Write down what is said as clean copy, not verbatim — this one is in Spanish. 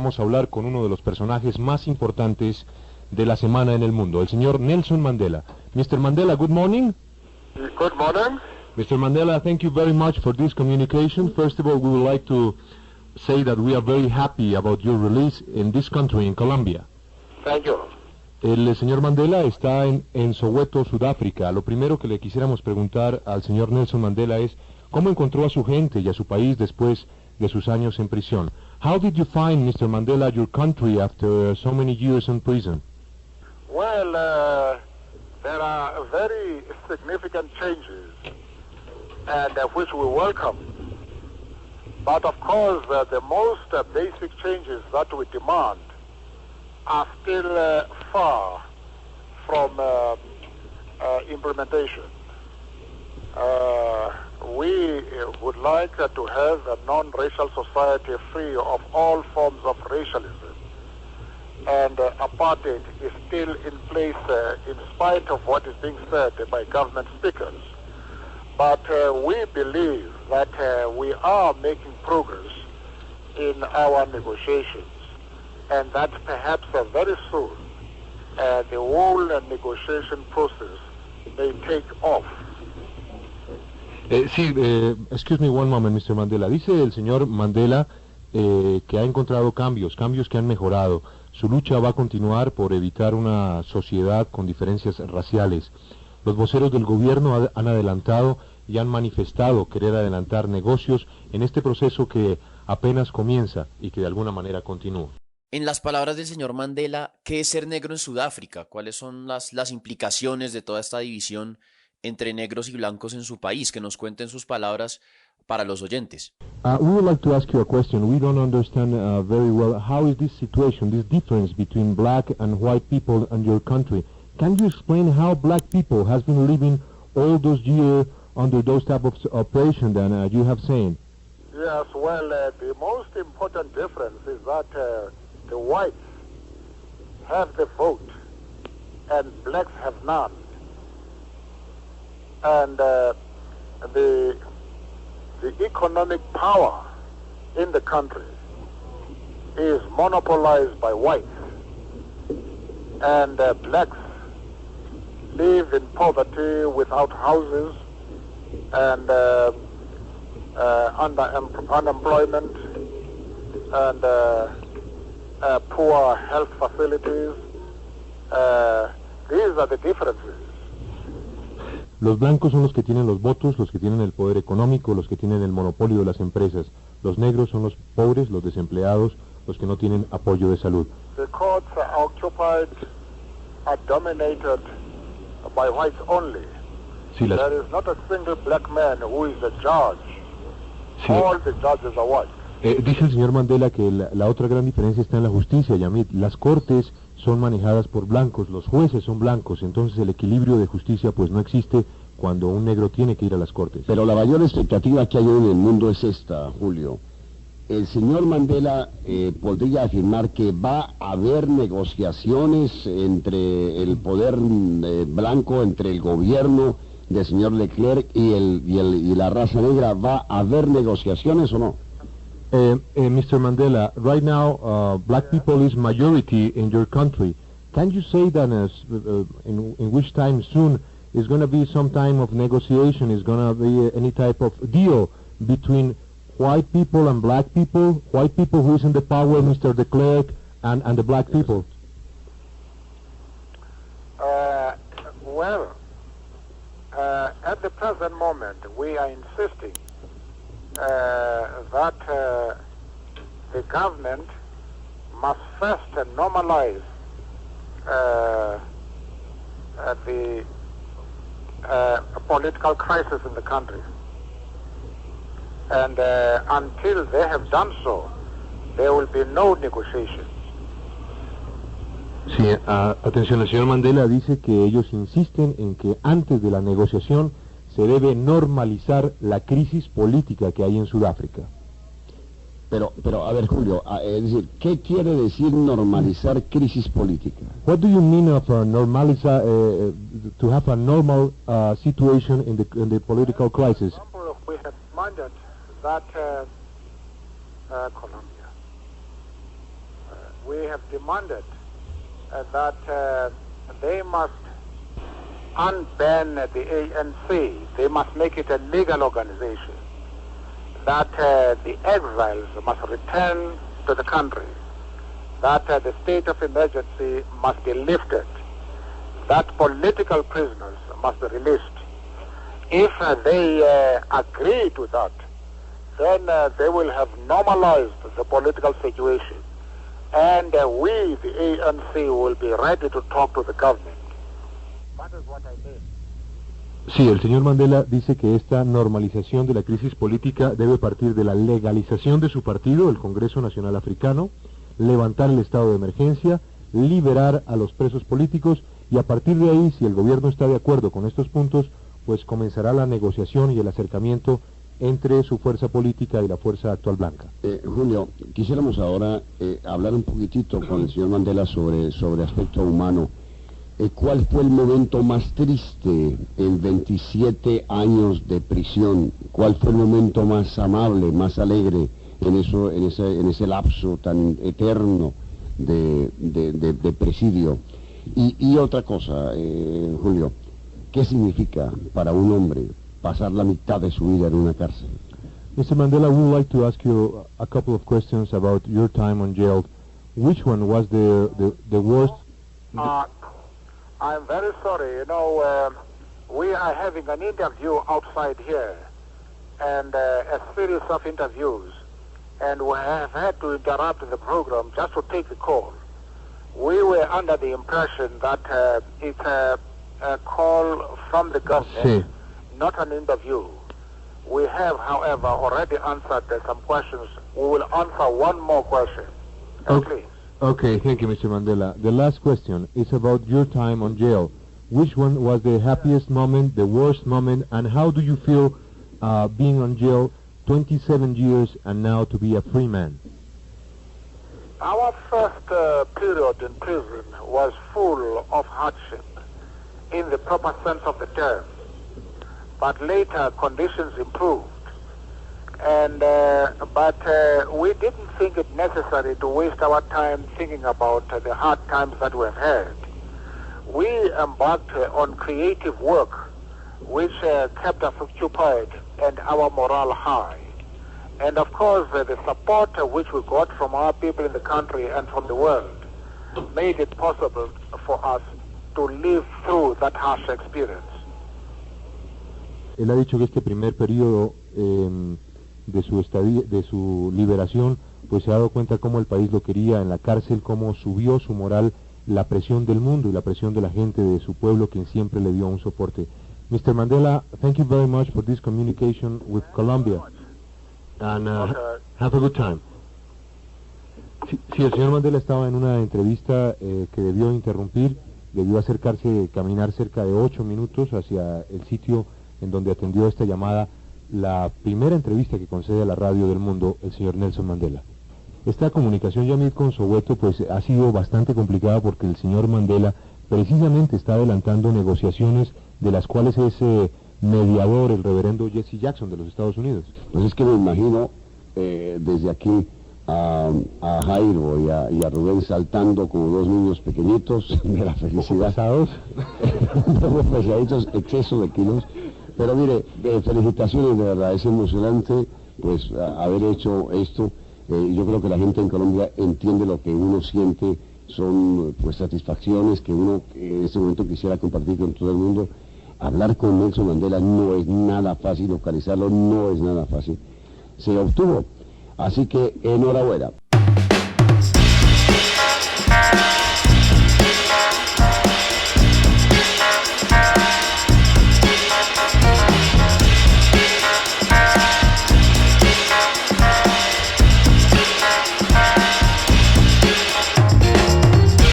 vamos a hablar con uno de los personajes más importantes de la semana en el mundo, el señor Nelson Mandela. Mr. Mandela, good morning. Good morning. Mr. Mandela, thank you very much for this communication. First of all, we would like to say that we are very happy about your release in this country, in Colombia. Thank you. El señor Mandela está en Soweto, Sudáfrica. Lo primero que le quisiéramos preguntar al señor Nelson Mandela es ¿cómo encontró a su gente y a su país después de sus años en prisión? How did you find, Mr. Mandela, your country after so many years in prison? Well, there are very significant changes, and which we welcome. But of course, the most basic changes that we demand are still far from implementation. We would like to have a non-racial society free of all forms of racialism. And apartheid is still in place in spite of what is being said by government speakers. But we believe that we are making progress in our negotiations, and that perhaps very soon the whole negotiation process may take off. Excuse me one moment, Mr. Mandela. Dice el señor Mandela que ha encontrado cambios que han mejorado. Su lucha va a continuar por evitar una sociedad con diferencias raciales. Los voceros del gobierno han adelantado y han manifestado querer adelantar negocios en este proceso que apenas comienza y que de alguna manera continúa. En las palabras del señor Mandela, ¿qué es ser negro en Sudáfrica? ¿Cuáles son las implicaciones de toda esta división entre negros y blancos en su país? Que nos cuenten sus palabras para los oyentes. We would like to ask you a question. We don't understand very well how is this situation, this difference between black and white people in your country. Can you explain how black people has been living all those years under those type of operation that you have seen? Yes, well, the most important difference is that the whites have the vote and blacks have none. And the economic power in the country is monopolized by whites, and blacks live in poverty without houses and unemployment and poor health facilities. These are the differences. Los blancos son los que tienen los votos, los que tienen el poder económico, los que tienen el monopolio de las empresas. Los negros son los pobres, los desempleados, los que no tienen apoyo de salud. The courts are occupied, are dominated by whites only. Sí, There is not a single black man who is a judge. Sí. All the judges are white. Dice el señor Mandela que la otra gran diferencia está en la justicia, Yamit. Las cortes son manejadas por blancos, los jueces son blancos, entonces el equilibrio de justicia pues no existe cuando un negro tiene que ir a las cortes. Pero la mayor expectativa que hay hoy en el mundo es esta, Julio. El señor Mandela podría afirmar que va a haber negociaciones entre el poder blanco, entre el gobierno del señor Leclerc y la raza negra. ¿Va a haber negociaciones o no? Mr. Mandela, right now black people is majority in your country. Can you say that in which time soon is going to be some time of negotiation, is going to be any type of deal between white people and black people, white people who is in the power, Mr. de Klerk, and the black people? At the present moment, we are insisting that the government must first normalize the political crisis in the country. And until they have done so, there will be no negotiations. Sí, atención, el señor Mandela dice que ellos insisten en que antes de la negociación se debe normalizar la crisis política que hay en Sudáfrica. Pero a ver, Julio, es decir, ¿qué quiere decir normalizar crisis política? What do you mean of to have a normal situation in the political crisis? We have minded that Colombia. they have demanded that they must unban the ANC. They must make it a legal organization. That the exiles must return to the country. That the state of emergency must be lifted. That political prisoners must be released. If they agree to that, then they will have normalized the political situation. And we, the ANC, will be ready to talk to the government. That is what I mean. Sí, el señor Mandela dice que esta normalización de la crisis política debe partir de la legalización de su partido, el Congreso Nacional Africano, levantar el estado de emergencia, liberar a los presos políticos y a partir de ahí, si el gobierno está de acuerdo con estos puntos, pues comenzará la negociación y el acercamiento entre su fuerza política y la fuerza actual blanca. Julio, quisiéramos ahora hablar un poquitito con el señor Mandela sobre aspecto humano. ¿Cuál fue el momento más triste en 27 años de prisión? ¿Cuál fue el momento más amable, más alegre en ese lapso tan eterno de presidio? Y otra cosa, Julio, ¿qué significa para un hombre pasar la mitad de su vida en una cárcel? Mr. Mandela, we would like to ask you a couple of questions about your time on jail. Which one was the worst? I'm very sorry. You know, we are having an interview outside here, and a series of interviews, and we have had to interrupt the program just to take the call. We were under the impression that it's a call from the government, not an interview. We have, however, already answered some questions. We will answer one more question. Please. Okay, thank you, Mr. Mandela. The last question is about your time on jail. Which one was the happiest moment, the worst moment, and how do you feel being on jail 27 years and now to be a free man? Our first period in prison was full of hardship in the proper sense of the term. But later conditions improved. But we didn't think it necessary to waste our time thinking about the hard times that we have had. We embarked on creative work which kept us occupied and our morale high. And of course, the support which we got from our people in the country and from the world made it possible for us to live through that harsh experience. Él ha dicho que este primer periodo de su liberación, pues se ha dado cuenta cómo el país lo quería en la cárcel, cómo subió su moral la presión del mundo y la presión de la gente de su pueblo, quien siempre le dio un soporte. Mr. Mandela, thank you very much for this communication with Colombia, and have a good time. Sí, el señor Mandela estaba en una entrevista que debió interrumpir, debió caminar cerca de 8 minutos hacia el sitio en donde atendió esta llamada, la primera entrevista que concede a la radio del mundo el señor Nelson Mandela. Esta comunicación, Yamid, con Soweto, pues ha sido bastante complicada porque el señor Mandela precisamente está adelantando negociaciones de las cuales es mediador el reverendo Jesse Jackson de los Estados Unidos. Pues es que me imagino desde aquí a Jairo y a Rubén saltando como dos niños pequeñitos de la felicidad. ¿Pesados? Pesaditos, exceso de kilos. Pero mire, felicitaciones, de verdad, es emocionante pues haber hecho esto. Yo creo que la gente en Colombia entiende lo que uno siente, son pues satisfacciones que uno en este momento quisiera compartir con todo el mundo. Hablar con Nelson Mandela no es nada fácil, localizarlo no es nada fácil. Se obtuvo, así que enhorabuena.